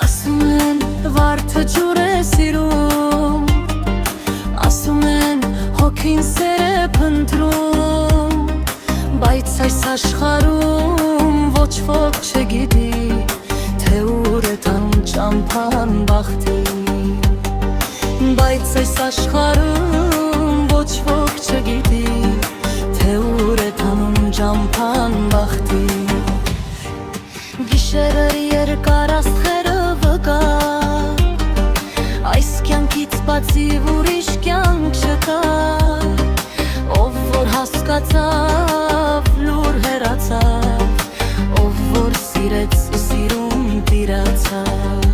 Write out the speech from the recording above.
Ասում են վարդը ջուր է սիրում, ասում են հոգին սեր է փնտրում, բայց այս աշխարհում ոչ ոք չգիտի, թե ուր է տանում ճամփան բախտին, բայց այս աշխարհում ոչ ոք չգիտի, թե ուր է տանում ճամփան բախտին։ Գիշերը երկար աստղերը վկար, այս կյանքից բացի ուրիշ կյանք չկա, ով որ հասկացավ, լուր հեռացավ, ով որ սիրեց ու սիրուն տիրացավ։